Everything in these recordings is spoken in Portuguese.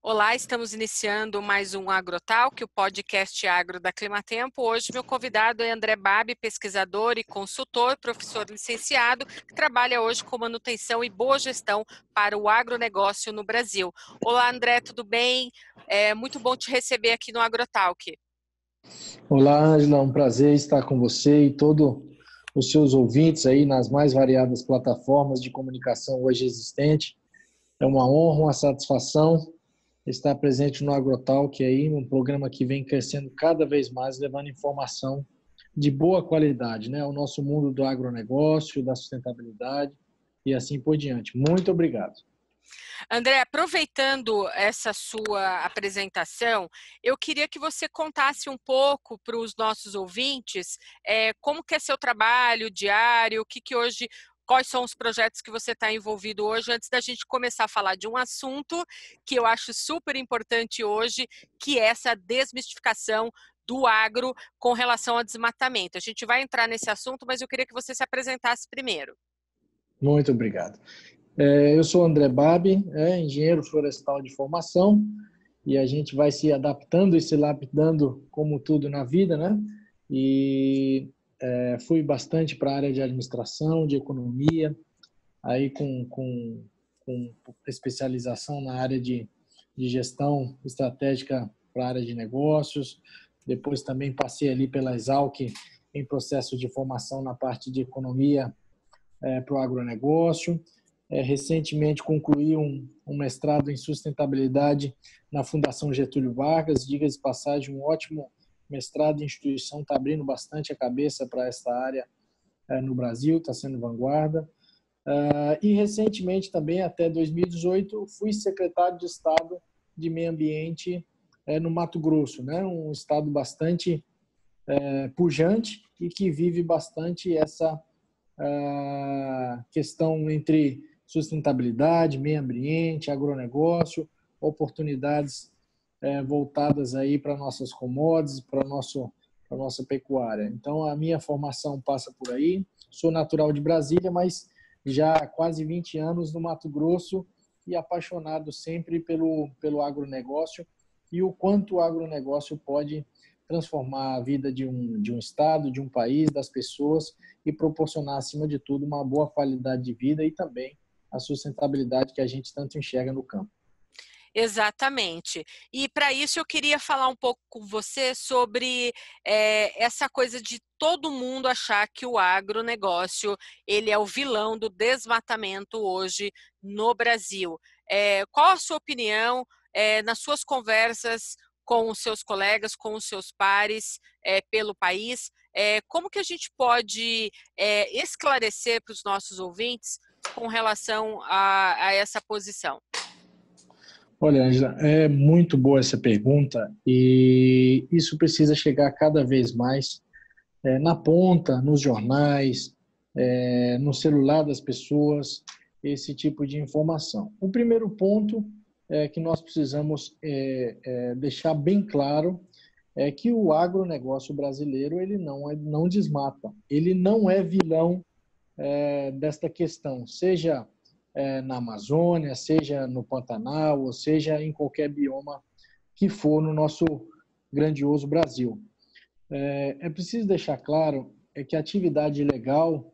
Olá, estamos iniciando mais um AgroTalk, o podcast agro da Climatempo. Hoje meu convidado é André Babi, pesquisador e consultor, professor licenciado, que trabalha hoje com manutenção e boa gestão para o agronegócio no Brasil. Olá, André, tudo bem? É muito bom te receber aqui no AgroTalk. Olá, Ângela, um prazer estar com você e todos os seus ouvintes aí nas mais variadas plataformas de comunicação hoje existentes. É uma honra, uma satisfação estar presente no AgroTalk aí, um programa que vem crescendo cada vez mais, levando informação de boa qualidade, né? O nosso mundo do agronegócio, da sustentabilidade e assim por diante. Muito obrigado. André, aproveitando essa sua apresentação, eu queria que você contasse um pouco para os nossos ouvintes como que é seu trabalho diário, quais são os projetos que você está envolvido hoje, antes da gente começar a falar de um assunto que eu acho super importante hoje, que é essa desmistificação do agro com relação ao desmatamento. A gente vai entrar nesse assunto, mas eu queria que você se apresentasse primeiro. Muito obrigado. Eu sou André Babi, engenheiro florestal de formação, e a gente vai se adaptando e se lapidando como tudo na vida, né? E fui bastante para a área de administração, de economia, aí com especialização na área de gestão estratégica para a área de negócios. Depois também passei ali pela Exalc em processo de formação na parte de economia para o agronegócio. Recentemente concluí um mestrado em sustentabilidade na Fundação Getúlio Vargas, diga-se de passagem, um ótimo mestrado em instituição, está abrindo bastante a cabeça para essa área no Brasil, está sendo vanguarda. E recentemente também, até 2018, fui secretário de Estado de Meio Ambiente no Mato Grosso, né? Um estado bastante pujante e que vive bastante essa questão entre sustentabilidade, meio ambiente, agronegócio, oportunidades voltadas aí para nossas commodities, para nossa pecuária. Então, a minha formação passa por aí. Sou natural de Brasília, mas já há quase 20 anos no Mato Grosso e apaixonado sempre pelo agronegócio e o quanto o agronegócio pode transformar a vida de um estado, de um país, das pessoas e proporcionar, acima de tudo, uma boa qualidade de vida e também a sustentabilidade que a gente tanto enxerga no campo. Exatamente. E para isso eu queria falar um pouco com você sobre essa coisa de todo mundo achar que o agronegócio ele é o vilão do desmatamento hoje no Brasil. Qual a sua opinião nas suas conversas com os seus colegas, com os seus pares pelo país? Como que a gente pode esclarecer para os nossos ouvintes com relação a essa posição? Olha, Angela, é muito boa essa pergunta e isso precisa chegar cada vez mais na ponta, nos jornais, no celular das pessoas, esse tipo de informação. O primeiro ponto que nós precisamos deixar bem claro é que o agronegócio brasileiro ele não desmata, ele não é vilão desta questão, seja na Amazônia, seja no Pantanal, ou seja em qualquer bioma que for no nosso grandioso Brasil. É preciso deixar claro que a atividade ilegal,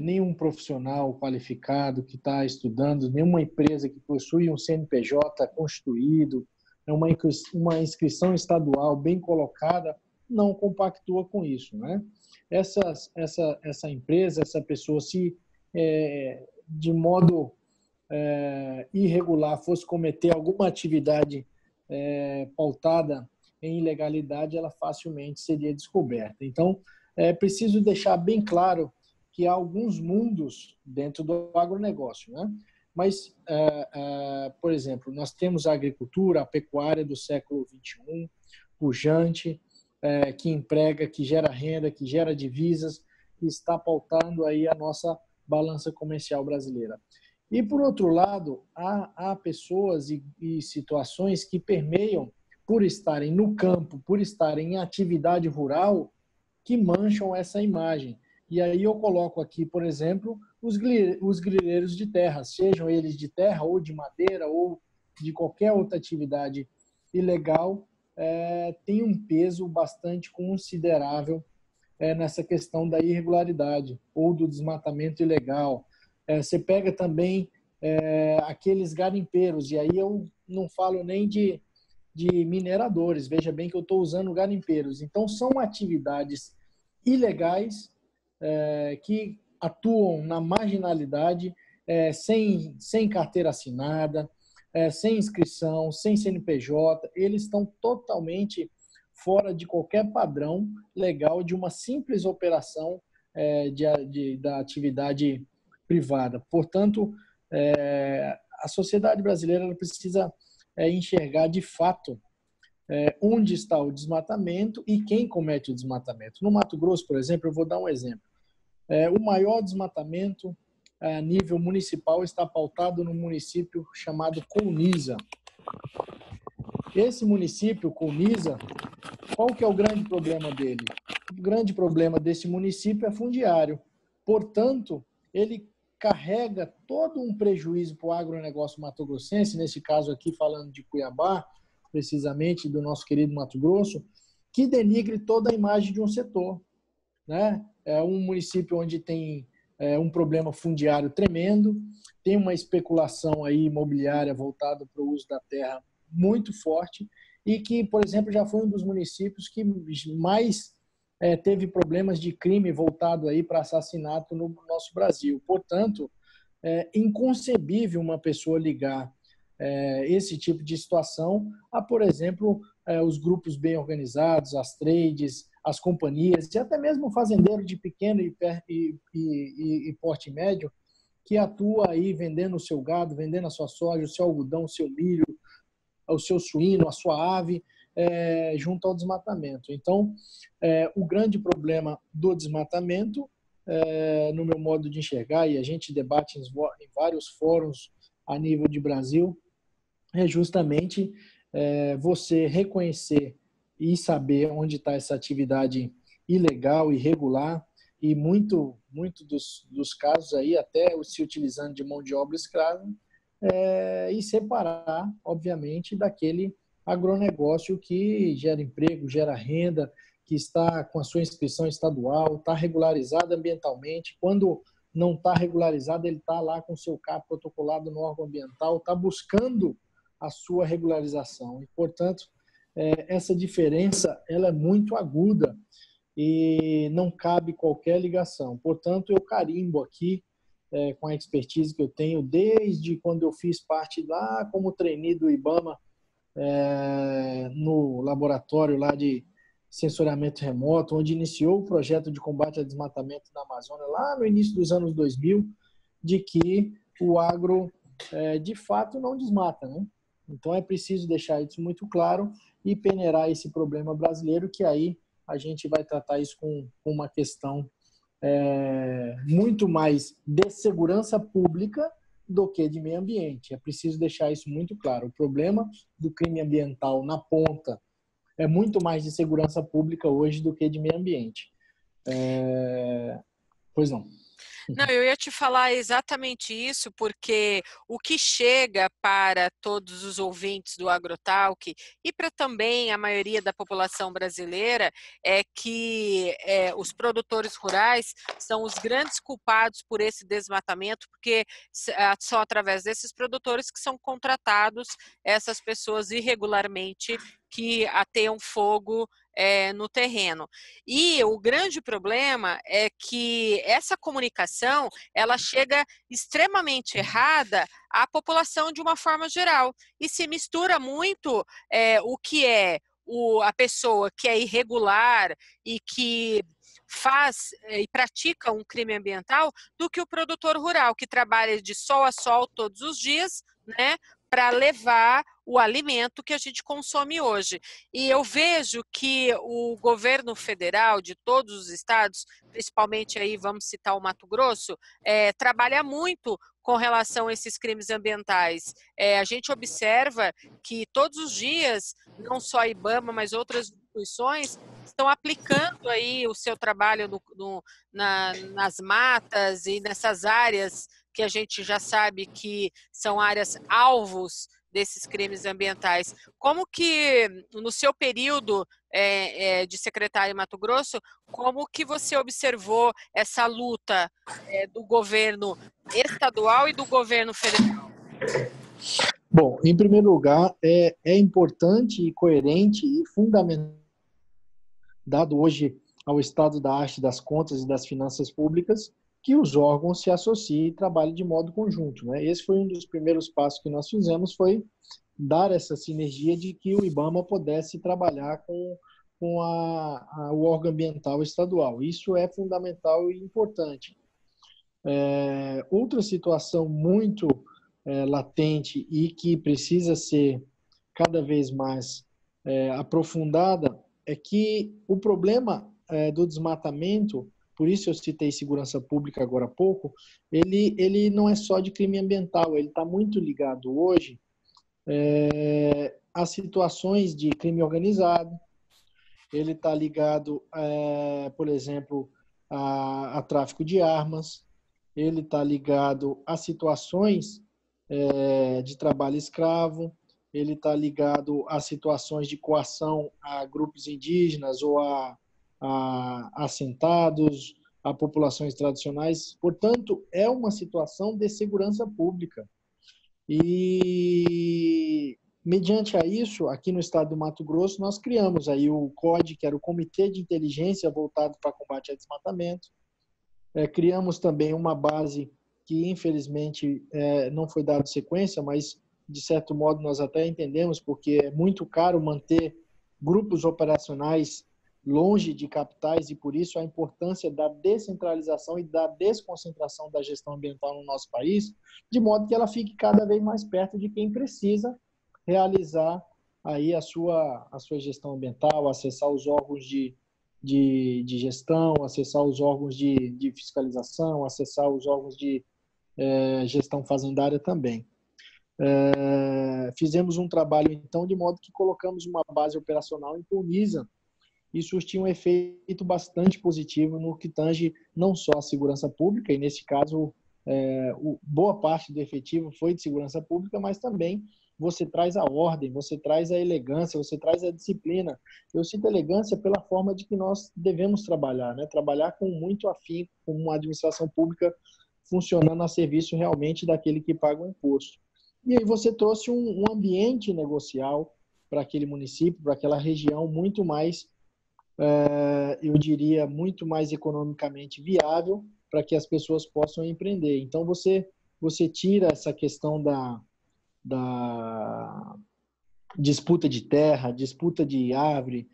nenhum profissional qualificado que está estudando, nenhuma empresa que possui um CNPJ constituído, uma inscrição estadual bem colocada, não compactua com isso, né? Essa empresa, essa pessoa, se de modo irregular fosse cometer alguma atividade pautada em ilegalidade, ela facilmente seria descoberta. Então, é preciso deixar bem claro que há alguns mundos dentro do agronegócio, né? Mas, por exemplo, nós temos a agricultura, a pecuária do século XXI, pujante, que emprega, que gera renda, que gera divisas, que está pautando aí a nossa balança comercial brasileira. E, por outro lado, há pessoas e situações que permeiam, por estarem no campo, por estarem em atividade rural, que mancham essa imagem. E aí eu coloco aqui, por exemplo, os grileiros de terra, sejam eles de terra ou de madeira ou de qualquer outra atividade ilegal, tem um peso bastante considerável nessa questão da irregularidade ou do desmatamento ilegal. Você pega também aqueles garimpeiros, e aí eu não falo nem de mineradores, veja bem que eu estou usando garimpeiros. Então, são atividades ilegais que atuam na marginalidade, sem carteira assinada, sem inscrição, sem CNPJ, eles estão totalmente fora de qualquer padrão legal de uma simples operação da atividade privada. Portanto, a sociedade brasileira precisa enxergar de fato onde está o desmatamento e quem comete o desmatamento. No Mato Grosso, por exemplo, eu vou dar um exemplo. O maior desmatamento a nível municipal está pautado no município chamado Colniza. Esse município, Colniza, qual que é o grande problema dele? O grande problema desse município é fundiário. Portanto, ele carrega todo um prejuízo para o agronegócio mato-grossense, nesse caso aqui falando de Cuiabá, precisamente do nosso querido Mato Grosso, que denigre toda a imagem de um setor, né? É um município onde tem um problema fundiário tremendo, tem uma especulação aí imobiliária voltada para o uso da terra muito forte e que, por exemplo, já foi um dos municípios que mais teve problemas de crime voltado aí para assassinato no nosso Brasil. Portanto, é inconcebível uma pessoa ligar esse tipo de situação a, por exemplo, os grupos bem organizados, as trades, as companhias e até mesmo o fazendeiro de pequeno e porte médio que atua aí vendendo o seu gado, vendendo a sua soja, o seu algodão, o seu milho, o seu suíno, a sua ave, junto ao desmatamento. Então, o grande problema do desmatamento, no meu modo de enxergar, e a gente debate em vários fóruns a nível de Brasil, é justamente você reconhecer e saber onde está essa atividade ilegal, irregular, e muito dos casos aí, até se utilizando de mão de obra escrava, e separar, obviamente, daquele agronegócio que gera emprego, gera renda, que está com a sua inscrição estadual, está regularizado ambientalmente. Quando não está regularizado, ele está lá com o seu CAP protocolado no órgão ambiental, está buscando a sua regularização. E, portanto, essa diferença ela é muito aguda e não cabe qualquer ligação. Portanto, eu carimbo aqui com a expertise que eu tenho desde quando eu fiz parte lá como trainee do IBAMA, no laboratório lá de sensoriamento remoto, onde iniciou o projeto de combate ao desmatamento na Amazônia, lá no início dos anos 2000, de que o agro, de fato, não desmata, né? Então, é preciso deixar isso muito claro e peneirar esse problema brasileiro, que aí a gente vai tratar isso com uma questão muito mais de segurança pública do que de meio ambiente. É preciso deixar isso muito claro. O problema do crime ambiental na ponta é muito mais de segurança pública hoje do que de meio ambiente. Pois não. Não, eu ia te falar exatamente isso, porque o que chega para todos os ouvintes do Agrotalk e para também a maioria da população brasileira é que os produtores rurais são os grandes culpados por esse desmatamento, porque são através desses produtores que são contratados essas pessoas irregularmente que ateiam fogo no terreno. E o grande problema é que essa comunicação ela chega extremamente errada à população de uma forma geral e se mistura muito o que é a pessoa que é irregular e que faz e pratica um crime ambiental do que o produtor rural que trabalha de sol a sol todos os dias, né, para levar o alimento que a gente consome hoje. E eu vejo que o governo federal de todos os estados, principalmente aí vamos citar o Mato Grosso, trabalha muito com relação a esses crimes ambientais. A gente observa que todos os dias, não só a IBAMA, mas outras instituições estão aplicando aí o seu trabalho nas matas e nessas áreas que a gente já sabe que são áreas alvos desses crimes ambientais. Como que, no seu período de secretário em Mato Grosso, como que você observou essa luta do governo estadual e do governo federal? Bom, em primeiro lugar, é importante e coerente e fundamental, dado hoje ao estado da arte das contas e das finanças públicas, que os órgãos se associem e trabalhem de modo conjunto, né? Esse foi um dos primeiros passos que nós fizemos, foi dar essa sinergia de que o IBAMA pudesse trabalhar com o órgão ambiental estadual. Isso é fundamental e importante. Outra situação muito latente e que precisa ser cada vez mais aprofundada é que o problema do desmatamento, por isso eu citei segurança pública agora há pouco, ele não é só de crime ambiental, ele está muito ligado hoje a situações de crime organizado, ele está ligado, por exemplo, a tráfico de armas, ele está ligado a situações de trabalho escravo, ele está ligado a situações de coação a grupos indígenas ou a assentados, a populações tradicionais. Portanto, é uma situação de segurança pública. E, mediante a isso, aqui no estado do Mato Grosso, nós criamos aí o CODE, que era o Comitê de Inteligência voltado para combate a desmatamento. Criamos também uma base que, infelizmente, não foi dada sequência, mas, de certo modo, nós até entendemos, porque é muito caro manter grupos operacionais longe de capitais e, por isso, a importância da descentralização e da desconcentração da gestão ambiental no nosso país, de modo que ela fique cada vez mais perto de quem precisa realizar aí a sua gestão ambiental, acessar os órgãos de gestão, acessar os órgãos de fiscalização, acessar os órgãos de gestão fazendária também. Fizemos um trabalho, então, de modo que colocamos uma base operacional em Tunísia e surtiu um efeito bastante positivo no que tange não só a segurança pública, e nesse caso, boa parte do efetivo foi de segurança pública, mas também você traz a ordem, você traz a elegância, você traz a disciplina. Eu sinto elegância pela forma de que nós devemos trabalhar, né? Trabalhar com muito afinco, com uma administração pública funcionando a serviço realmente daquele que paga o imposto. E aí você trouxe um ambiente negocial para aquele município, para aquela região muito mais, eu diria, muito mais economicamente viável para que as pessoas possam empreender. Então você tira essa questão da disputa de terra, disputa de árvore,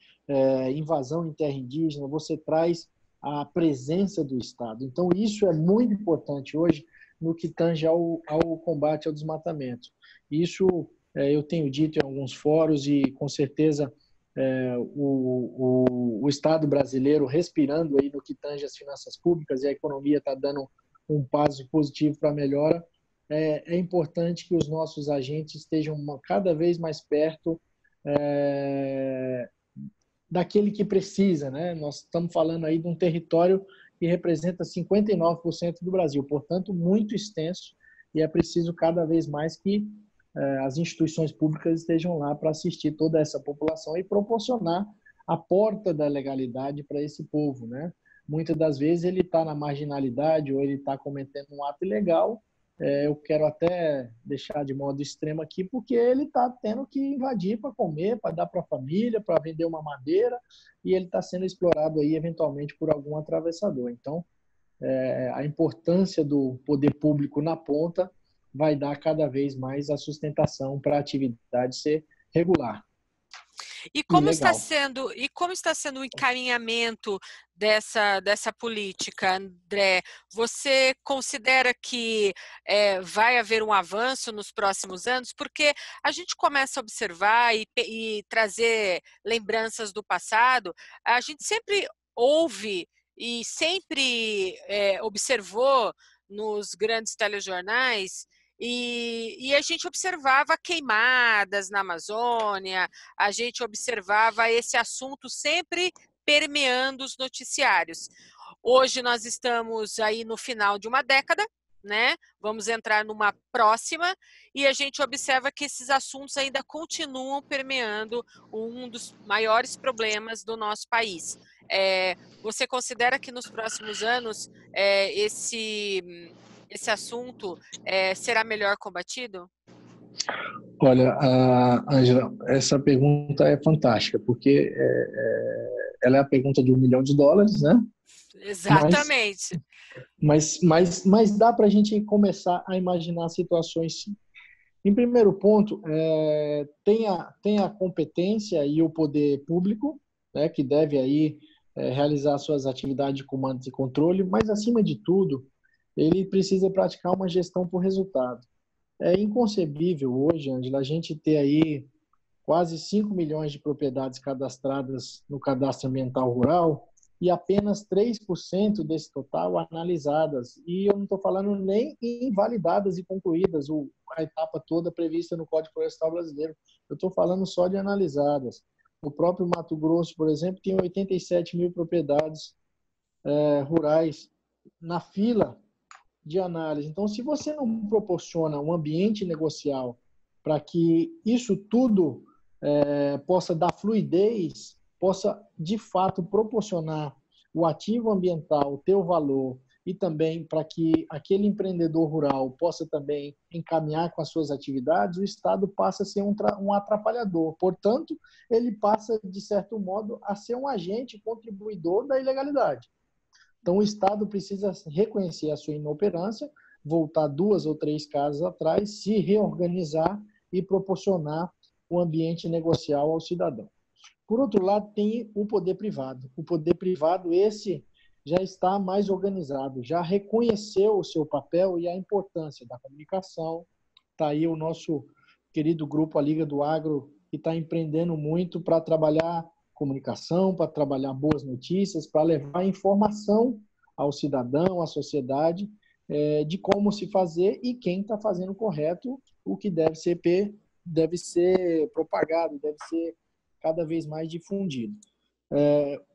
invasão em terra indígena, você traz a presença do Estado. Então, isso é muito importante hoje no que tange ao combate ao desmatamento. Isso eu tenho dito em alguns fóruns e, com certeza, o Estado brasileiro respirando aí no que tange as finanças públicas e a economia está dando um passo positivo para a melhora. É importante que os nossos agentes estejam cada vez mais perto daquele que precisa, né? Nós estamos falando aí de um território que representa 59% do Brasil, portanto, muito extenso, e é preciso cada vez mais que as instituições públicas estejam lá para assistir toda essa população e proporcionar a porta da legalidade para esse povo, né? Muitas das vezes ele está na marginalidade ou ele está cometendo um ato ilegal. Eu quero até deixar de modo extremo aqui, porque ele está tendo que invadir para comer, para dar para a família, para vender uma madeira, e ele está sendo explorado aí eventualmente por algum atravessador. Então, a importância do poder público na ponta vai dar cada vez mais a sustentação para a atividade ser regular. E como está sendo o encaminhamento dessa política, André? Você considera que vai haver um avanço nos próximos anos? Porque a gente começa a observar e trazer lembranças do passado, a gente sempre ouve e sempre observou nos grandes telejornais e a gente observava queimadas na Amazônia, a gente observava esse assunto sempre permeando os noticiários. Hoje nós estamos aí no final de uma década, né? vamos entrar numa próxima, e a gente observa que esses assuntos ainda continuam permeando um dos maiores problemas do nosso país. Você considera que nos próximos anos esse assunto será melhor combatido? Olha, Ângela, essa pergunta é fantástica, porque ela é a pergunta de US$ 1 milhão, né? Mas, Exatamente. mas dá para a gente começar a imaginar situações. Em primeiro ponto, tem a competência e o poder público, né, que deve aí realizar suas atividades de comando e controle, mas, acima de tudo, ele precisa praticar uma gestão por resultado. É inconcebível hoje, Angela, a gente ter aí quase 5 milhões de propriedades cadastradas no Cadastro Ambiental Rural e apenas 3% desse total analisadas. E eu não estou falando nem em validadas e concluídas, a etapa toda prevista no Código Florestal Brasileiro. Eu estou falando só de analisadas. O próprio Mato Grosso, por exemplo, tem 87 mil propriedades rurais na fila de análise. Então, se você não proporciona um ambiente negocial para que isso tudo possa dar fluidez, possa de fato proporcionar o ativo ambiental ter o valor e também para que aquele empreendedor rural possa também encaminhar com as suas atividades, o Estado passa a ser um atrapalhador. Portanto, ele passa, de certo modo, a ser um agente contribuidor da ilegalidade. Então, o Estado precisa reconhecer a sua inoperância, voltar 2 ou 3 casas atrás, se reorganizar e proporcionar o ambiente negocial ao cidadão. Por outro lado, tem o poder privado. O poder privado, esse já está mais organizado, já reconheceu o seu papel e a importância da comunicação. Está aí o nosso querido grupo, a Liga do Agro, que está empreendendo muito para trabalhar comunicação, para trabalhar boas notícias, para levar informação ao cidadão, à sociedade, de como se fazer e quem está fazendo correto, o que deve ser propagado, deve ser cada vez mais difundido.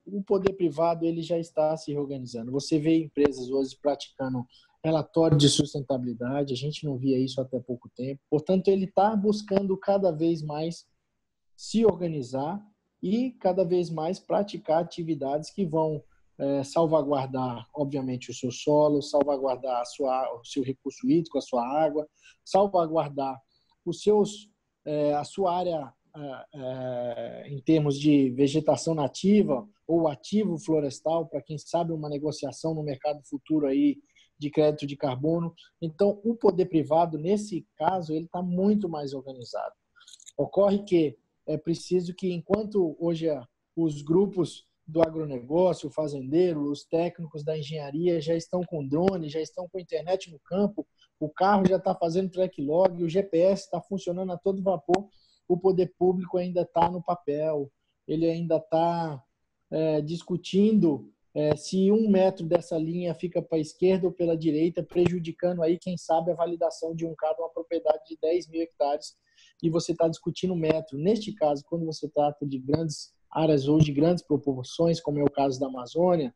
O poder privado ele já está se reorganizando. Você vê empresas hoje praticando relatório de sustentabilidade, a gente não via isso até pouco tempo. Portanto, ele está buscando cada vez mais se organizar e cada vez mais praticar atividades que vão salvaguardar, obviamente, o seu solo, salvaguardar o seu recurso hídrico, a sua água, salvaguardar a sua área em termos de vegetação nativa ou ativo florestal, para quem sabe uma negociação no mercado futuro aí de crédito de carbono. Então, o poder privado, nesse caso, ele está muito mais organizado. Ocorre que é preciso que, enquanto hoje os grupos do agronegócio, o fazendeiro, os técnicos da engenharia já estão com drone, já estão com internet no campo, o carro já está fazendo track log, o GPS está funcionando a todo vapor, o poder público ainda está no papel, ele ainda está discutindo se 1 metro dessa linha fica para a esquerda ou pela direita, prejudicando aí, quem sabe, a validação de uma propriedade de 10 mil hectares, e você está discutindo metro. Neste caso, quando você trata de grandes áreas ou de grandes proporções, como é o caso da Amazônia,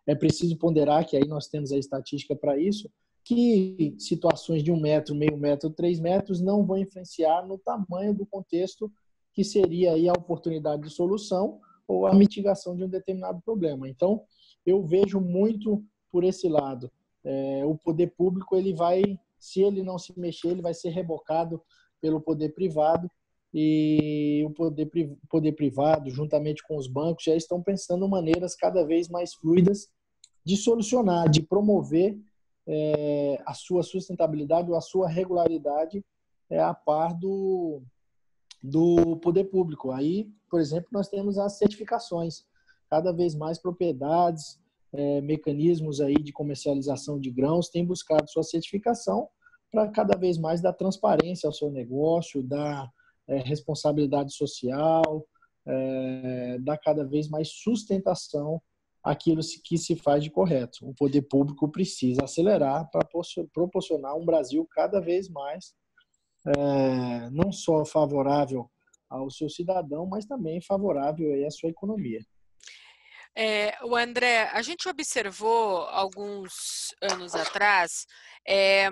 é preciso ponderar, que aí nós temos a estatística para isso, que situações de 1 metro, meio metro, 3 metros não vão influenciar no tamanho do contexto que seria aí a oportunidade de solução ou a mitigação de um determinado problema. Então, eu vejo muito por esse lado. O poder público, se ele não se mexer, ele vai ser rebocado pelo poder privado, e o poder privado, juntamente com os bancos, já estão pensando maneiras cada vez mais fluidas de solucionar, de promover a sua sustentabilidade ou a sua regularidade a par do poder público. Aí, por exemplo, nós temos as certificações, cada vez mais propriedades, mecanismos aí de comercialização de grãos têm buscado sua certificação para cada vez mais dar transparência ao seu negócio, dar responsabilidade social, dar cada vez mais sustentação àquilo que se faz de correto. O poder público precisa acelerar para proporcionar um Brasil cada vez mais não só favorável ao seu cidadão, mas também favorável aí à sua economia. O André, a gente observou alguns anos atrás é,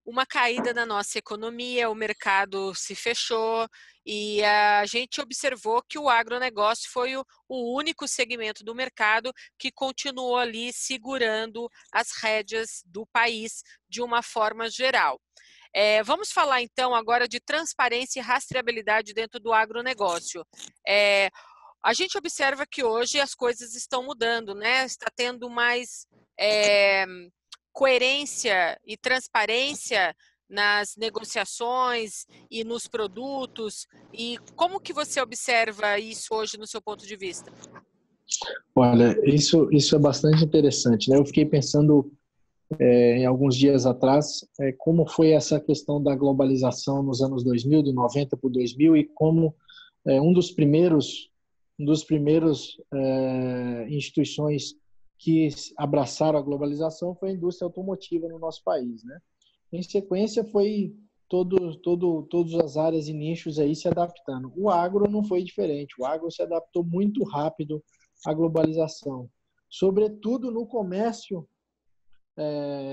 uma caída na nossa economia, o mercado se fechou e a gente observou que o agronegócio foi o único segmento do mercado que continuou ali segurando as rédeas do país de uma forma geral. Vamos falar então agora de transparência e rastreabilidade dentro do agronegócio. A gente observa que hoje as coisas estão mudando, né? Está tendo mais coerência e transparência nas negociações e nos produtos. E como que você observa isso hoje no seu ponto de vista? Olha, isso é bastante interessante, né? Eu fiquei pensando em alguns dias atrás como foi essa questão da globalização nos anos 2000, de 90 para 2000, e como um dos primeiros instituições que abraçaram a globalização foi a indústria automotiva no nosso país, né? Em sequência foi todas as áreas e nichos aí se adaptando. O agro não foi diferente. O agro se adaptou muito rápido à globalização, sobretudo no comércio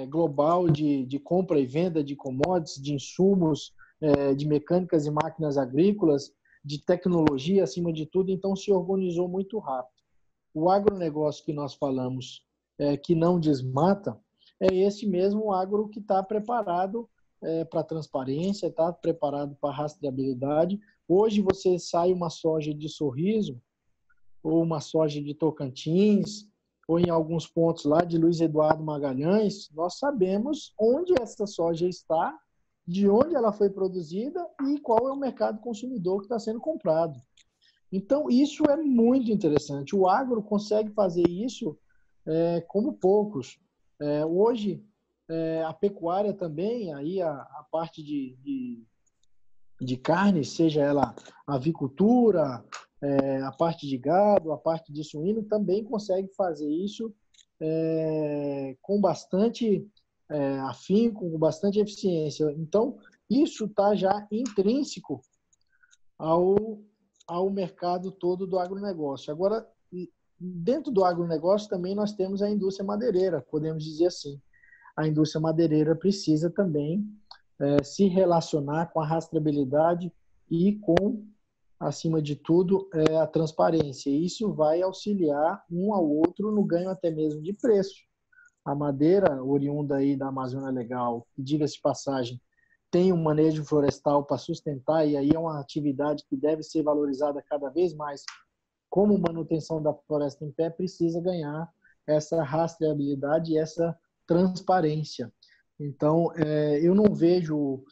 global de compra e venda de commodities, de insumos, de mecânicas e máquinas agrícolas, de tecnologia acima de tudo, então se organizou muito rápido. O agronegócio que nós falamos, que não desmata, é esse mesmo agro que está preparado para transparência, está preparado para rastreabilidade. Hoje você sai uma soja de Sorriso, ou uma soja de Tocantins, ou em alguns pontos lá de Luiz Eduardo Magalhães, nós sabemos onde essa soja está, de onde ela foi produzida e qual é o mercado consumidor que está sendo comprado. Então, isso é muito interessante. O agro consegue fazer isso como poucos. Hoje, a pecuária também, aí a parte de carne, seja ela avicultura, a parte de gado, a parte de suíno, também consegue fazer isso com bastante afinco, com bastante eficiência. Então, isso está já intrínseco ao, ao mercado todo do agronegócio. Agora, dentro do agronegócio também nós temos a indústria madeireira, podemos dizer assim. A indústria madeireira precisa também se relacionar com a rastreabilidade e com, acima de tudo, a transparência. Isso vai auxiliar um ao outro no ganho até mesmo de preço. A madeira oriunda aí da Amazônia Legal, diga-se de passagem, tem um manejo florestal para sustentar, e aí é uma atividade que deve ser valorizada cada vez mais. Como manutenção da floresta em pé, precisa ganhar essa rastreabilidade e essa transparência. Então, eu não vejo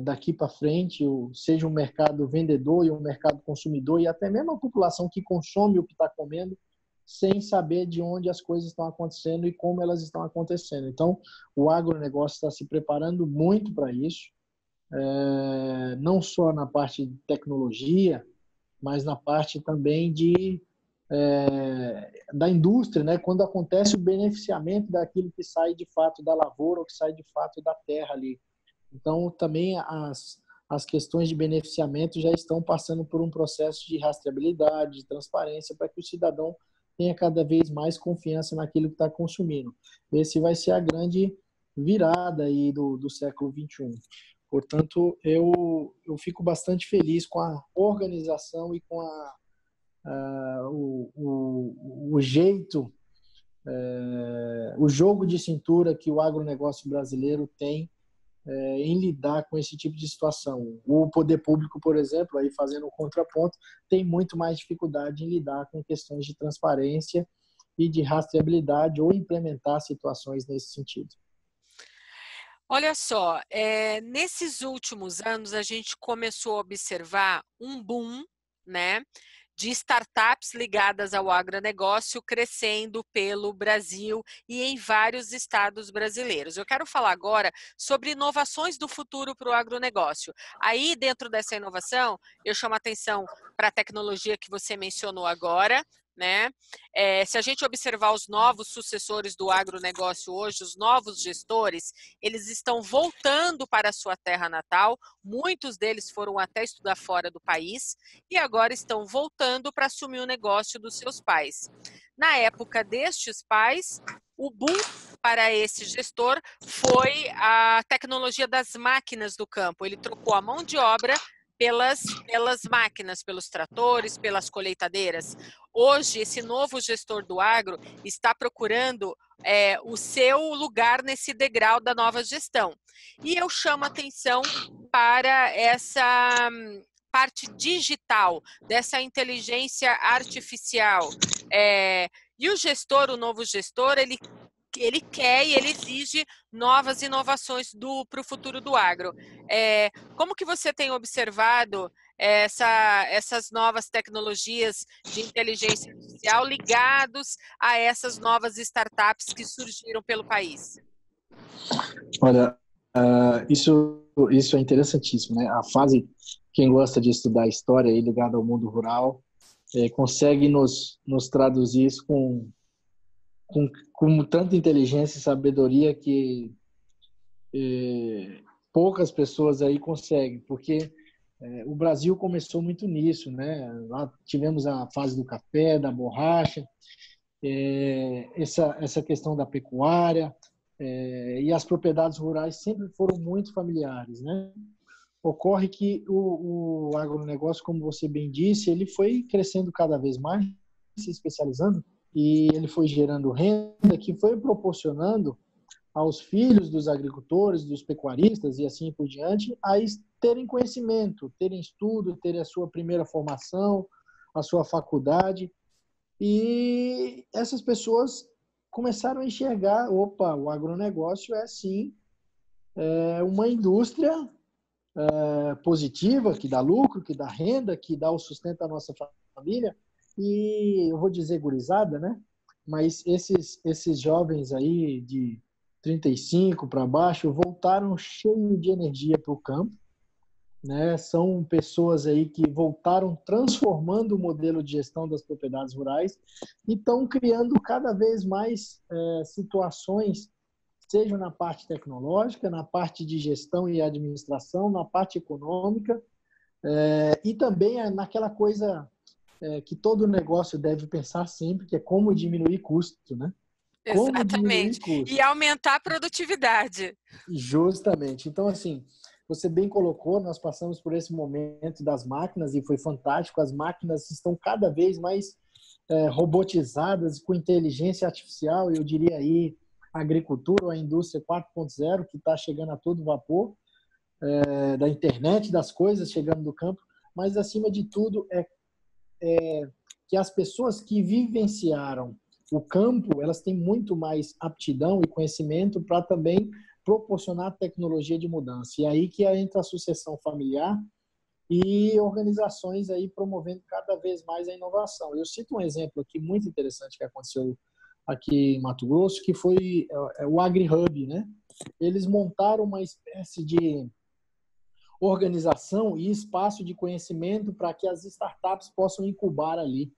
daqui para frente, seja um mercado vendedor e um mercado consumidor, e até mesmo a população que consome o que está comendo, sem saber de onde as coisas estão acontecendo e como elas estão acontecendo. Então, o agronegócio está se preparando muito para isso, não só na parte de tecnologia, mas na parte também da indústria, né? Quando acontece o beneficiamento daquilo que sai de fato da lavoura ou que sai de fato da terra ali. Então, também as questões de beneficiamento já estão passando por um processo de rastreabilidade, de transparência, para que o cidadão tenha cada vez mais confiança naquilo que está consumindo. Esse vai ser a grande virada aí do século XXI. Portanto, eu fico bastante feliz com a organização e com o jeito, o jogo de cintura que o agronegócio brasileiro tem em lidar com esse tipo de situação. O poder público, por exemplo, aí fazendo um contraponto, tem muito mais dificuldade em lidar com questões de transparência e de rastreabilidade ou implementar situações nesse sentido. Olha só, nesses últimos anos a gente começou a observar um boom, né, de startups ligadas ao agronegócio crescendo pelo Brasil e em vários estados brasileiros. Eu quero falar agora sobre inovações do futuro para o agronegócio. Aí, dentro dessa inovação, eu chamo a atenção para a tecnologia que você mencionou agora, né? Se a gente observar os novos sucessores do agronegócio hoje, os novos gestores, eles estão voltando para a sua terra natal, muitos deles foram até estudar fora do país e agora estão voltando para assumir o negócio dos seus pais. Na época destes pais, o boom para esse gestor foi a tecnologia das máquinas do campo. Ele trocou a mão de obra pelas máquinas, pelos tratores, pelas colheitadeiras. Hoje, esse novo gestor do agro está procurando o seu lugar nesse degrau da nova gestão. E eu chamo a atenção para essa parte digital, dessa inteligência artificial. E o gestor, o novo gestor, ele quer e ele exige novas inovações para o futuro do agro. Como que você tem observado essas novas tecnologias de inteligência artificial ligados a essas novas startups que surgiram pelo país? Olha, isso é interessantíssimo, né? A fase, quem gosta de estudar história aí ligada ao mundo rural, consegue nos traduzir isso com tanta inteligência e sabedoria que poucas pessoas aí conseguem, porque o Brasil começou muito nisso, né? Lá tivemos a fase do café, da borracha, essa questão da pecuária, e as propriedades rurais sempre foram muito familiares, né? Ocorre que o agronegócio, como você bem disse, ele foi crescendo cada vez mais, se especializando, e ele foi gerando renda que foi proporcionando aos filhos dos agricultores, dos pecuaristas e assim por diante, a terem conhecimento, terem estudo, terem a sua primeira formação, a sua faculdade. E essas pessoas começaram a enxergar, opa, o agronegócio é sim uma indústria positiva, que dá lucro, que dá renda, que dá o sustento à nossa família. E eu vou dizer gurizada, né? Mas esses jovens aí de 35 para baixo voltaram cheio de energia para o campo, né? São pessoas aí que voltaram transformando o modelo de gestão das propriedades rurais e estão criando cada vez mais situações, seja na parte tecnológica, na parte de gestão e administração, na parte econômica, e também naquela coisa que todo negócio deve pensar sempre, que é como diminuir custo, né? Como diminuir Exatamente. custo. E aumentar a produtividade. Justamente. Então, assim, você bem colocou, nós passamos por esse momento das máquinas e foi fantástico. As máquinas estão cada vez mais robotizadas, com inteligência artificial, eu diria aí, a agricultura ou a indústria 4.0, que está chegando a todo vapor, da internet das coisas chegando do campo, mas, acima de tudo, que as pessoas que vivenciaram o campo, elas têm muito mais aptidão e conhecimento para também proporcionar tecnologia de mudança. E aí que entra a sucessão familiar e organizações aí promovendo cada vez mais a inovação. Eu cito um exemplo aqui muito interessante que aconteceu aqui em Mato Grosso, que foi o AgriHub, né? Eles montaram uma espécie de organização e espaço de conhecimento para que as startups possam incubar ali.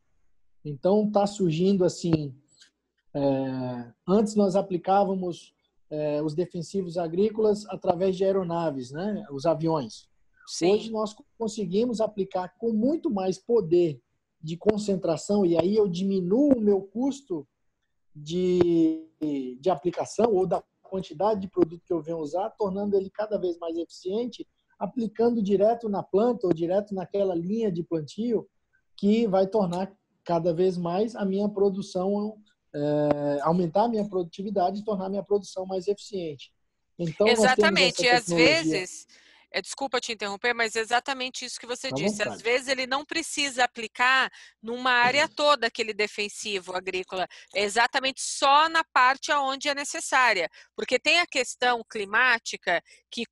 Então, está surgindo assim, antes nós aplicávamos os defensivos agrícolas através de aeronaves, né? Os aviões. Sim. Hoje nós conseguimos aplicar com muito mais poder de concentração, e aí eu diminuo o meu custo de aplicação ou da quantidade de produto que eu venho usar, tornando ele cada vez mais eficiente, aplicando direto na planta ou direto naquela linha de plantio, que vai tornar cada vez mais a minha produção, aumentar a minha produtividade e tornar a minha produção mais eficiente. Então, nós temos essa Exatamente. E às tecnologia. vezes, desculpa te interromper, mas é exatamente isso que você À disse. Às vontade. vezes ele não precisa aplicar numa área toda aquele defensivo agrícola, é exatamente só na parte onde é necessária. Porque tem a questão climática que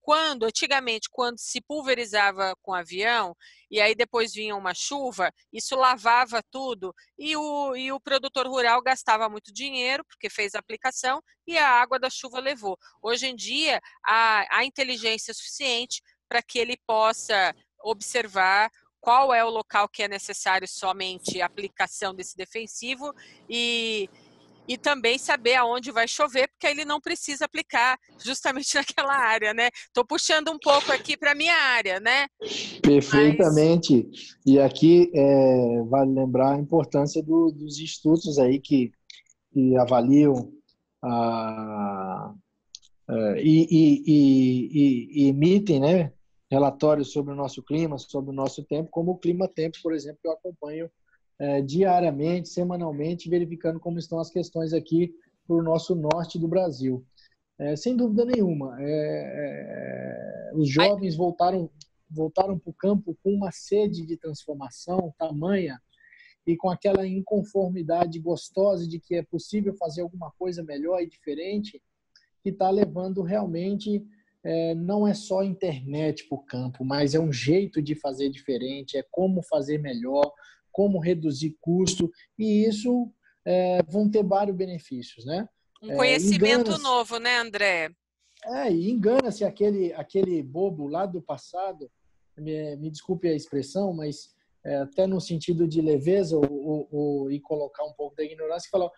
antigamente, quando se pulverizava com avião, e aí depois vinha uma chuva, isso lavava tudo, e o produtor rural gastava muito dinheiro, porque fez a aplicação, e a água da chuva levou. Hoje em dia, há inteligência suficiente para que ele possa observar qual é o local que é necessário somente a aplicação desse defensivo e também saber aonde vai chover, porque ele não precisa aplicar justamente naquela área, né? Estou puxando um pouco aqui para a minha área, né? Mas... Perfeitamente. E aqui vale lembrar a importância dos institutos aí que avaliam a, e emitem, né, relatórios sobre o nosso clima, sobre o nosso tempo, como o Clima Tempo, por exemplo, que eu acompanho diariamente, semanalmente, verificando como estão as questões aqui para o nosso norte do Brasil. Sem dúvida nenhuma, os jovens voltaram para o campo com uma sede de transformação tamanha e com aquela inconformidade gostosa de que é possível fazer alguma coisa melhor e diferente, que está levando realmente, não é só internet para o campo, mas é um jeito de fazer diferente, é como fazer melhor, como reduzir custo, e isso vão ter vários benefícios, né? Um conhecimento Engana-se, novo, né, André? engana-se aquele bobo lá do passado, me desculpe a expressão, mas até no sentido de leveza e colocar um pouco da ignorância, que fala,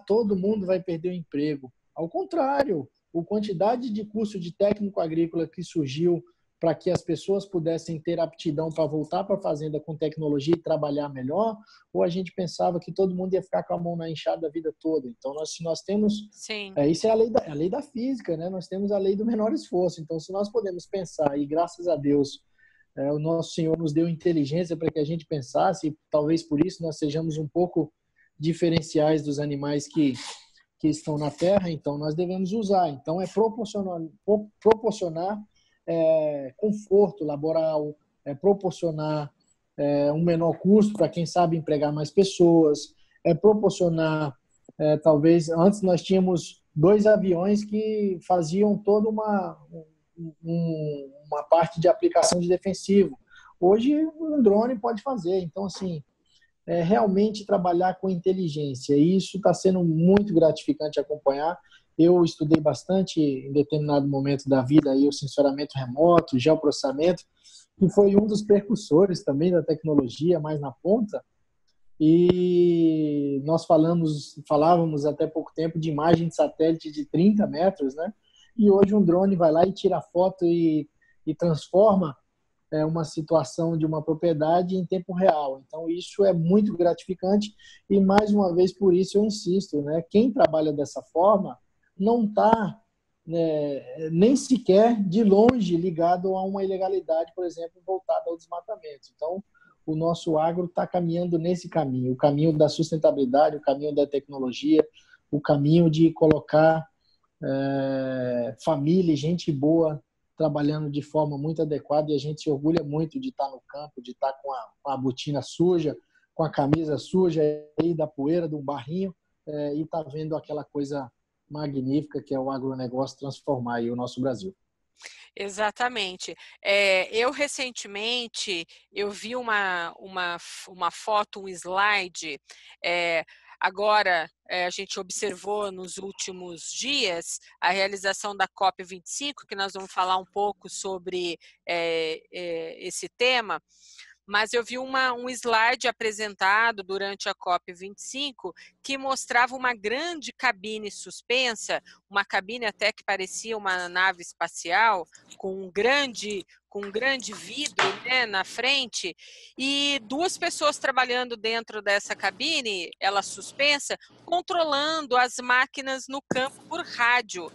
todo mundo vai perder o emprego. Ao contrário, a quantidade de curso de técnico agrícola que surgiu para que as pessoas pudessem ter aptidão para voltar para a fazenda com tecnologia e trabalhar melhor, ou a gente pensava que todo mundo ia ficar com a mão na enxada a vida toda. Então, se nós temos... Sim. Isso é a lei da física, né? Nós temos a lei do menor esforço. Então, se nós podemos pensar, e graças a Deus, o nosso Senhor nos deu inteligência para que a gente pensasse, e talvez por isso nós sejamos um pouco diferenciais dos animais que estão na Terra, então nós devemos usar. Então, proporcionar conforto laboral, proporcionar um menor custo para quem sabe empregar mais pessoas, proporcionar, talvez, antes nós tínhamos 2 aviões que faziam toda uma parte de aplicação de defensivo. Hoje, um drone pode fazer. Então, assim, realmente trabalhar com inteligência. E isso está sendo muito gratificante acompanhar. Eu estudei bastante em determinado momento da vida aí, o sensoramento remoto, o geoprocessamento, que foi um dos precursores também da tecnologia, mais na ponta. E nós falávamos até pouco tempo de imagem de satélite de 30 metros, né? E hoje um drone vai lá e tira foto e transforma uma situação de uma propriedade em tempo real. Então, isso é muito gratificante e, mais uma vez, por isso eu insisto, né? Quem trabalha dessa forma não está nem sequer de longe ligado a uma ilegalidade, por exemplo, voltada ao desmatamento. Então, o nosso agro está caminhando nesse caminho, o caminho da sustentabilidade, o caminho da tecnologia, o caminho de colocar família e gente boa trabalhando de forma muito adequada, e a gente se orgulha muito de estar no campo, de estar com a botina suja, com a camisa suja aí da poeira, do barrinho, e estar vendo aquela coisa magnífica que é o agronegócio transformar aí o nosso Brasil. Exatamente. Eu recentemente eu vi uma foto, um slide. Agora, a gente observou nos últimos dias a realização da COP25, que nós vamos falar um pouco sobre esse tema, mas eu vi um slide apresentado durante a COP25 que mostrava uma grande cabine suspensa, uma cabine até que parecia uma nave espacial, com um grande vidro, né, na frente, e 2 pessoas trabalhando dentro dessa cabine, ela suspensa, controlando as máquinas no campo por rádio.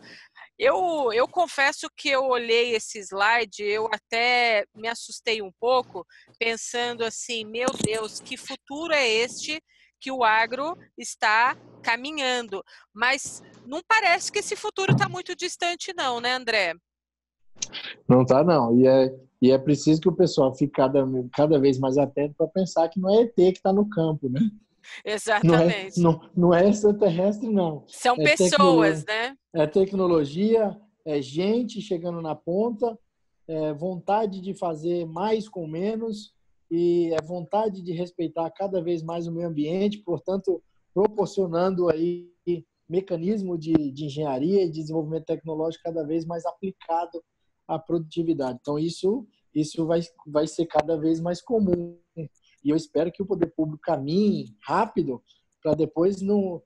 Eu confesso que eu olhei esse slide, eu até me assustei um pouco, pensando assim, meu Deus, que futuro é este que o agro está caminhando? Mas não parece que esse futuro está muito distante não, né, André? Não está, não. E é preciso que o pessoal fique cada vez mais atento para pensar que não é ET que está no campo, né? Exatamente. Não é extraterrestre, não. São É pessoas, né? tecnologia, é gente chegando na ponta, é vontade de fazer mais com menos e é vontade de respeitar cada vez mais o meio ambiente, portanto, proporcionando aí mecanismo de engenharia e desenvolvimento tecnológico cada vez mais aplicado à produtividade. Então, isso isso vai ser cada vez mais comum. E eu espero que o poder público caminhe rápido para depois não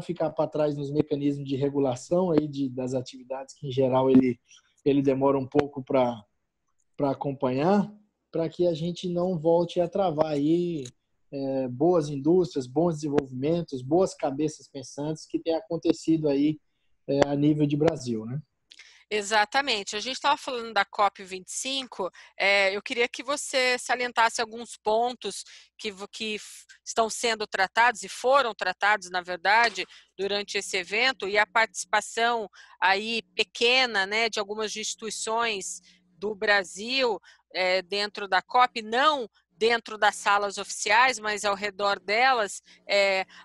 ficar para trás nos mecanismos de regulação aí das atividades que, em geral, ele demora um pouco para acompanhar, para que a gente não volte a travar aí boas indústrias, bons desenvolvimentos, boas cabeças pensantes que tem acontecido aí a nível de Brasil, né? Exatamente. A gente estava falando da COP25, eu queria que você salientasse alguns pontos que estão sendo tratados e foram tratados, na verdade, durante esse evento, e a participação aí pequena, né, de algumas instituições do Brasil dentro da COP, não dentro das salas oficiais, mas ao redor delas,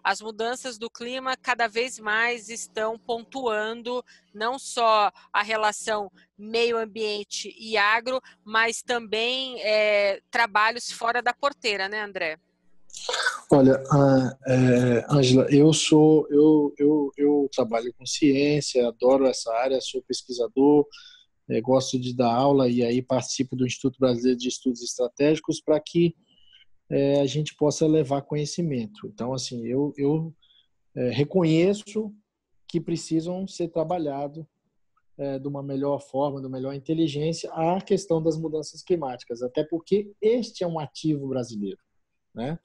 as mudanças do clima cada vez mais estão pontuando não só a relação meio ambiente e agro, mas também trabalhos fora da porteira, né, André? Olha, Ângela, eu trabalho com ciência, adoro essa área, sou pesquisador, gosto de dar aula e aí participo do Instituto Brasileiro de Estudos Estratégicos para que a gente possa levar conhecimento. Então, assim, eu reconheço que precisam ser trabalhado de uma melhor forma, de uma melhor inteligência, a questão das mudanças climáticas, até porque este é um ativo brasileiro, né?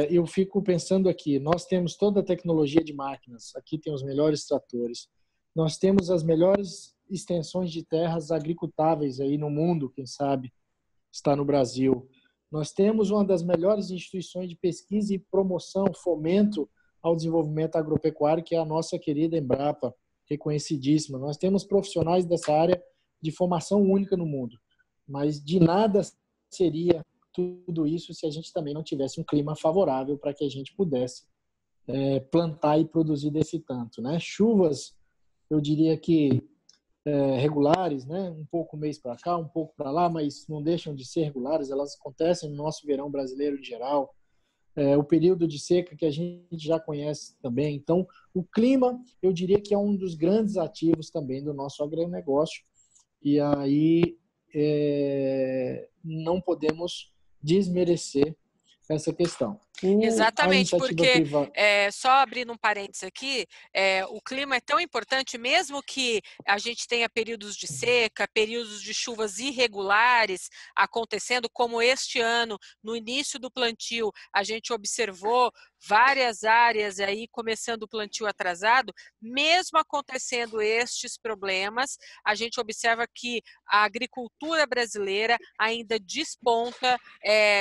Eu fico pensando aqui, nós temos toda a tecnologia de máquinas, aqui tem os melhores tratores, nós temos as melhores extensões de terras agricultáveis aí no mundo, quem sabe está no Brasil. Nós temos uma das melhores instituições de pesquisa e promoção, fomento ao desenvolvimento agropecuário, que é a nossa querida Embrapa, reconhecidíssima. Nós temos profissionais dessa área de formação única no mundo, mas de nada seria tudo isso se a gente também não tivesse um clima favorável para que a gente pudesse plantar e produzir desse tanto, né? Chuvas, eu diria que regulares, né? Um pouco mês para cá, um pouco para lá, mas não deixam de ser regulares, elas acontecem no nosso verão brasileiro em geral. O período de seca que a gente já conhece também. Então, o clima, eu diria que é um dos grandes ativos também do nosso agronegócio. E aí não podemos desmerecer essa questão. A Exatamente, iniciativa porque, privada. só abrindo um parênteses aqui, o clima é tão importante, mesmo que a gente tenha períodos de seca, períodos de chuvas irregulares acontecendo, como este ano, no início do plantio, a gente observou várias áreas aí começando o plantio atrasado, mesmo acontecendo estes problemas, a gente observa que a agricultura brasileira ainda desponta,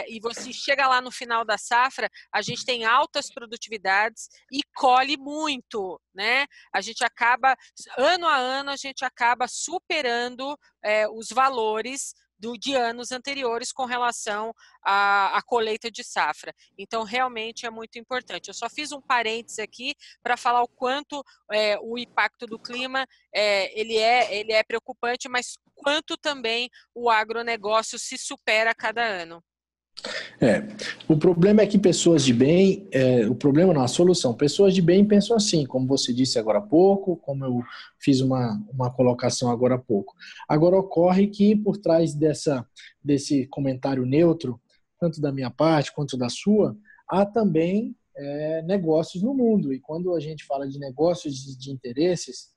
e você chega lá no final da safra, a gente tem altas produtividades e colhe muito, né? A gente acaba, ano a ano, a gente acaba superando os valores de anos anteriores com relação à colheita de safra. Então, realmente é muito importante. Eu só fiz um parênteses aqui para falar o quanto o impacto do clima ele é preocupante, mas quanto também o agronegócio se supera a cada ano. O problema é que pessoas de bem, o problema não, a solução, pessoas de bem pensam assim, como você disse agora há pouco, como eu fiz uma colocação agora há pouco. Agora ocorre que por trás desse comentário neutro, tanto da minha parte quanto da sua, há também negócios no mundo, e quando a gente fala de negócios de interesses,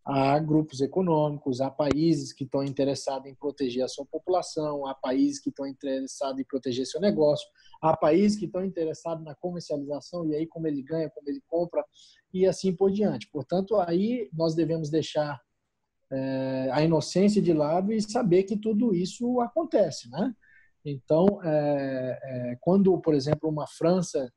há grupos econômicos, há países que estão interessados em proteger a sua população, há países que estão interessados em proteger seu negócio, há países que estão interessados na comercialização e aí como ele ganha, como ele compra e assim por diante. Portanto, aí nós devemos deixar a inocência de lado e saber que tudo isso acontece, né? Então, quando, por exemplo, uma França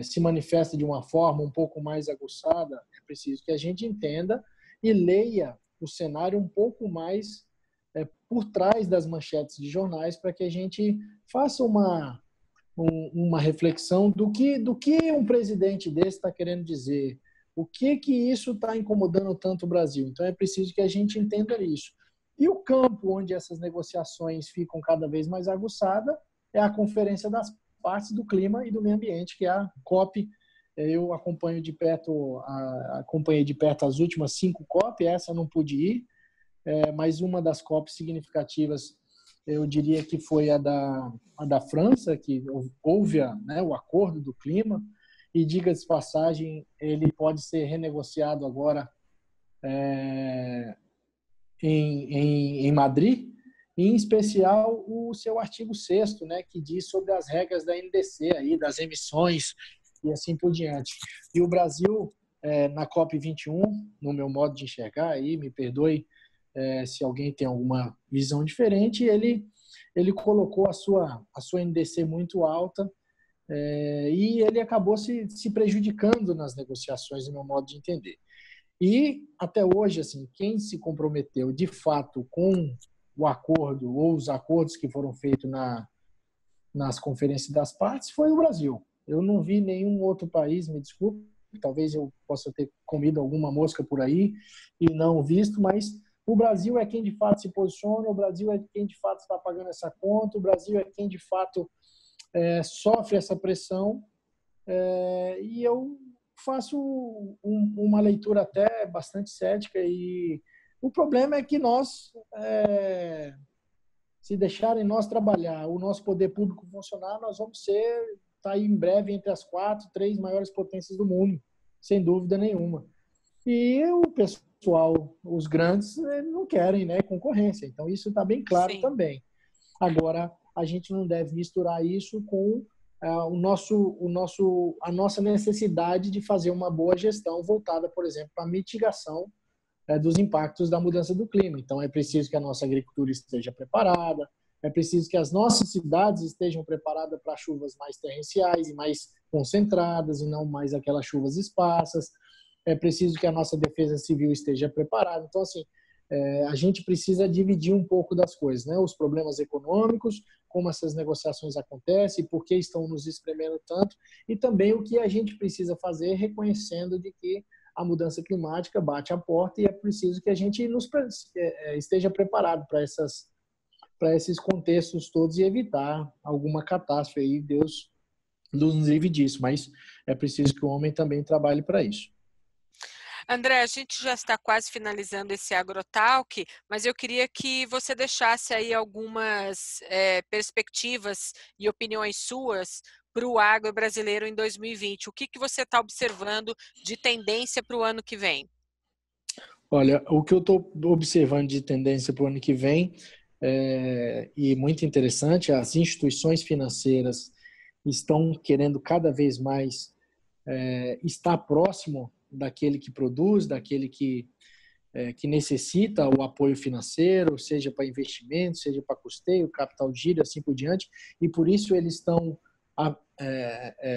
se manifesta de uma forma um pouco mais aguçada, é preciso que a gente entenda e leia o cenário um pouco mais por trás das manchetes de jornais para que a gente faça uma reflexão do que um presidente desse está querendo dizer, o que isso está incomodando tanto o Brasil. Então é preciso que a gente entenda isso. E o campo onde essas negociações ficam cada vez mais aguçadas é a Conferência das Partes do Clima e do Meio Ambiente, que é a COP. Eu acompanhei de perto as últimas 5 COP, essa eu não pude ir, mas uma das COPs significativas, eu diria que foi a da França, que houve o acordo do clima, e, diga-se de passagem, ele pode ser renegociado agora em Madrid, em especial o seu artigo 6º, né, que diz sobre as regras da NDC, aí, das emissões e assim por diante. E o Brasil, na COP21, no meu modo de enxergar, aí, me perdoe se alguém tem alguma visão diferente, ele colocou a sua NDC muito alta, e ele acabou se prejudicando nas negociações, no meu modo de entender. E, até hoje, assim, quem se comprometeu de fato com o acordo ou os acordos que foram feitos nas conferências das partes foi o Brasil. Eu não vi nenhum outro país, me desculpe, talvez eu possa ter comido alguma mosca por aí e não visto, mas o Brasil é quem de fato se posiciona, o Brasil é quem de fato está pagando essa conta, o Brasil é quem de fato sofre essa pressão, e eu faço uma leitura até bastante cética, e o problema é que nós, se deixarem nós trabalhar, o nosso poder público funcionar, nós vamos estar aí em breve entre as 4, 3 maiores potências do mundo, sem dúvida nenhuma. E o pessoal, os grandes, não querem, né, concorrência. Então, isso está bem claro. Sim. Também. Agora, a gente não deve misturar isso com a nossa necessidade de fazer uma boa gestão voltada, por exemplo, para a mitigação dos impactos da mudança do clima. Então, é preciso que a nossa agricultura esteja preparada, é preciso que as nossas cidades estejam preparadas para chuvas mais torrenciais e mais concentradas, e não mais aquelas chuvas esparsas. É preciso que a nossa defesa civil esteja preparada. Então, assim, a gente precisa dividir um pouco das coisas, né? Os problemas econômicos, como essas negociações acontecem, por que estão nos espremendo tanto, e também o que a gente precisa fazer, reconhecendo de que a mudança climática bate à porta e é preciso que a gente esteja preparado para esses contextos todos e evitar alguma catástrofe aí. Deus nos livre disso, mas é preciso que o homem também trabalhe para isso. André, a gente já está quase finalizando esse Agrotalk, mas eu queria que você deixasse aí algumas perspectivas e opiniões suas para o agro brasileiro em 2020. O que você está observando de tendência para o ano que vem? Olha, o que eu estou observando de tendência para o ano que vem, e muito interessante, as instituições financeiras estão querendo cada vez mais estar próximo daquele que produz, daquele que necessita o apoio financeiro, seja para investimento, seja para custeio, capital de giro, assim por diante, e por isso eles estão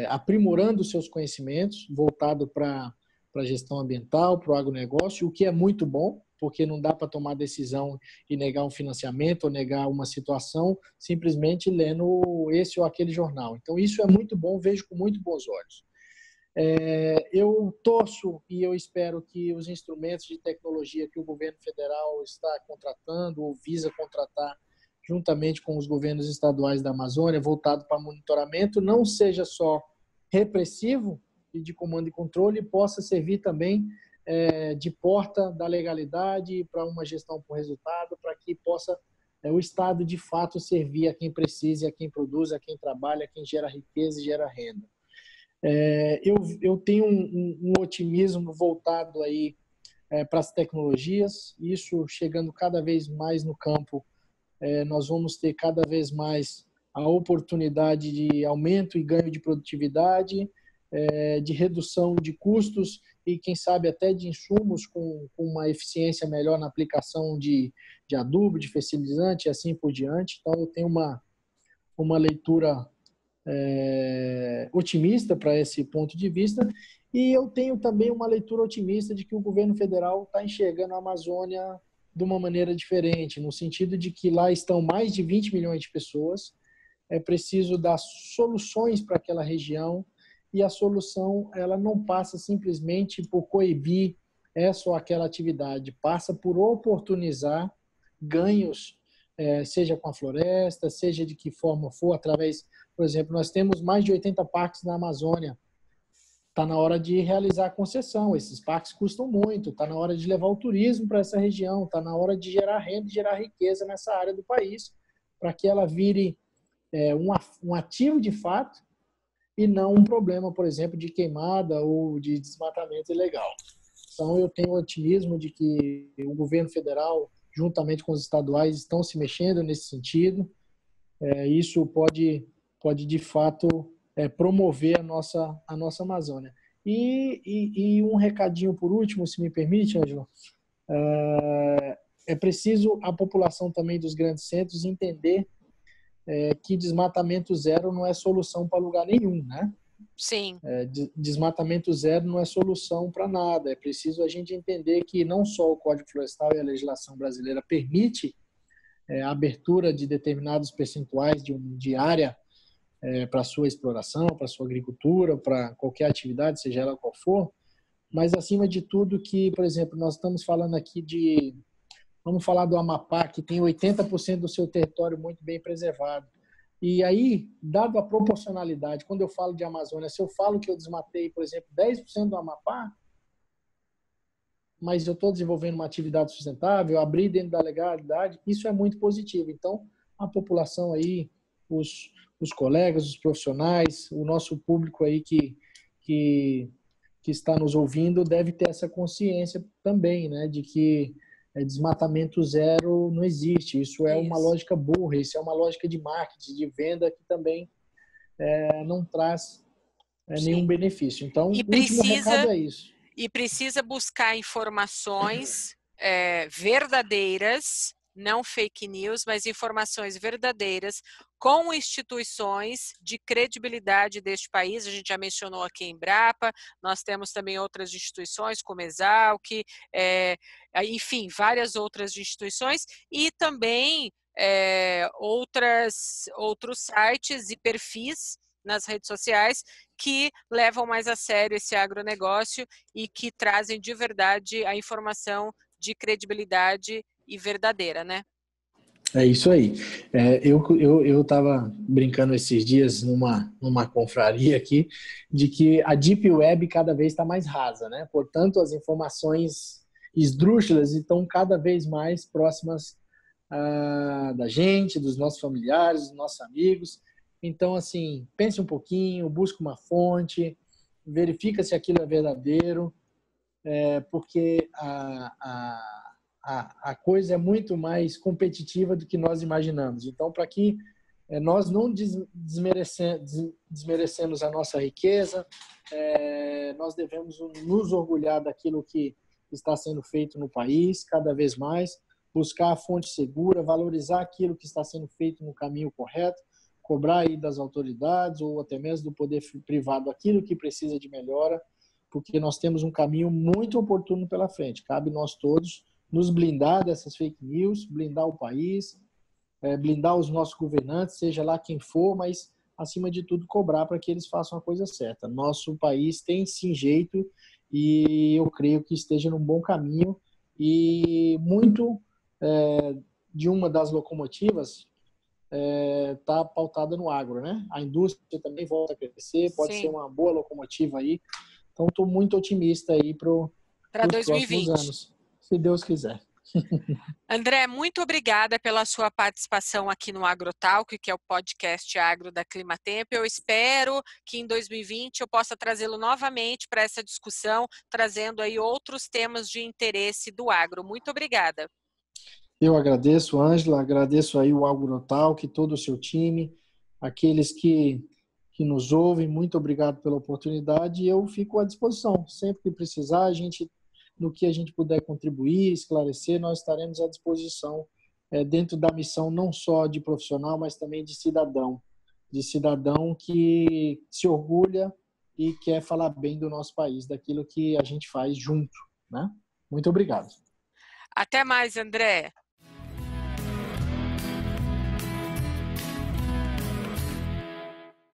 aprimorando seus conhecimentos, voltado para a gestão ambiental, para o agronegócio, o que é muito bom, porque não dá para tomar decisão e negar um financiamento ou negar uma situação simplesmente lendo esse ou aquele jornal. Então, isso é muito bom, vejo com muito bons olhos. Eu torço e eu espero que os instrumentos de tecnologia que o governo federal está contratando ou visa contratar juntamente com os governos estaduais da Amazônia, voltado para monitoramento, não seja só repressivo e de comando e controle, possa servir também de porta da legalidade para uma gestão por resultado, para que possa o Estado de fato servir a quem precisa, a quem produz, a quem trabalha, a quem gera riqueza e gera renda. Eu tenho um otimismo voltado aí para as tecnologias, isso chegando cada vez mais no campo, nós vamos ter cada vez mais a oportunidade de aumento e ganho de produtividade, de redução de custos e, quem sabe, até de insumos com uma eficiência melhor na aplicação de adubo, de fertilizante e assim por diante. Então, eu tenho uma leitura otimista para esse ponto de vista, e eu tenho também uma leitura otimista de que o governo federal está enxergando a Amazônia de uma maneira diferente, no sentido de que lá estão mais de 20 milhões de pessoas, é preciso dar soluções para aquela região, e a solução ela não passa simplesmente por coibir essa ou aquela atividade, passa por oportunizar ganhos, seja com a floresta, seja de que forma for, através, por exemplo, nós temos mais de 80 parques na Amazônia, está na hora de realizar a concessão. Esses parques custam muito, está na hora de levar o turismo para essa região, está na hora de gerar renda e gerar riqueza nessa área do país, para que ela vire um ativo de fato e não um problema, por exemplo, de queimada ou de desmatamento ilegal. Então, eu tenho otimismo de que o governo federal, juntamente com os estaduais, estão se mexendo nesse sentido. Isso pode de fato, promover a nossa Amazônia. E um recadinho por último, se me permite, Ângelo. É preciso a população também dos grandes centros entender que desmatamento zero não é solução para lugar nenhum, né? Sim. Desmatamento zero não é solução para nada. É preciso a gente entender que não só o Código Florestal e a legislação brasileira permite a abertura de determinados percentuais de área para sua exploração, para sua agricultura, para qualquer atividade, seja ela qual for, mas acima de tudo que, por exemplo, nós estamos falando aqui vamos falar do Amapá, que tem 80% do seu território muito bem preservado. E aí, dado a proporcionalidade, quando eu falo de Amazônia, se eu falo que eu desmatei, por exemplo, 10% do Amapá, mas eu estou desenvolvendo uma atividade sustentável, eu abri dentro da legalidade, isso é muito positivo. Então, a população aí, os colegas, os profissionais, o nosso público aí que está nos ouvindo deve ter essa consciência também, né, de que desmatamento zero não existe. Isso é uma lógica burra, isso é uma lógica de marketing, de venda que também não traz nenhum benefício. Então, o último recado é isso. E precisa buscar informações verdadeiras, não fake news, mas informações verdadeiras com instituições de credibilidade deste país. A gente já mencionou aqui a Embrapa, nós temos também outras instituições como Exalc, enfim, várias outras instituições e também outros sites e perfis nas redes sociais que levam mais a sério esse agronegócio e que trazem de verdade a informação de credibilidade e verdadeira, né? É isso aí. Eu estava brincando esses dias numa confraria aqui de que a Deep Web cada vez está mais rasa, né? Portanto, as informações esdrúxulas estão cada vez mais próximas da gente, dos nossos familiares, dos nossos amigos. Então, assim, pense um pouquinho, busque uma fonte, verifica se aquilo é verdadeiro, porque a coisa é muito mais competitiva do que nós imaginamos. Então, para que nós não desmerecemos a nossa riqueza, nós devemos nos orgulhar daquilo que está sendo feito no país, cada vez mais, buscar a fonte segura, valorizar aquilo que está sendo feito no caminho correto, cobrar aí das autoridades ou até mesmo do poder privado aquilo que precisa de melhora, porque nós temos um caminho muito oportuno pela frente. Cabe nós todos nos blindar dessas fake news, blindar o país, blindar os nossos governantes, seja lá quem for, mas, acima de tudo, cobrar para que eles façam a coisa certa. Nosso país tem, sim, jeito e eu creio que esteja num bom caminho e muito de uma das locomotivas está pautada no agro, né? A indústria também volta a crescer, pode ser uma boa locomotiva aí. Então, estou muito otimista aí para os próximos anos, se Deus quiser. André, muito obrigada pela sua participação aqui no AgroTalk, que é o podcast agro da Climatempo. Eu espero que em 2020 eu possa trazê-lo novamente para essa discussão, trazendo aí outros temas de interesse do agro. Muito obrigada. Eu agradeço, Ângela, agradeço aí o AgroTalk, todo o seu time, aqueles que nos ouvem, muito obrigado pela oportunidade e eu fico à disposição. Sempre que precisar, no que a gente puder contribuir, esclarecer, nós estaremos à disposição dentro da missão não só de profissional, mas também de cidadão que se orgulha e quer falar bem do nosso país, daquilo que a gente faz junto, né? Muito obrigado. Até mais, André.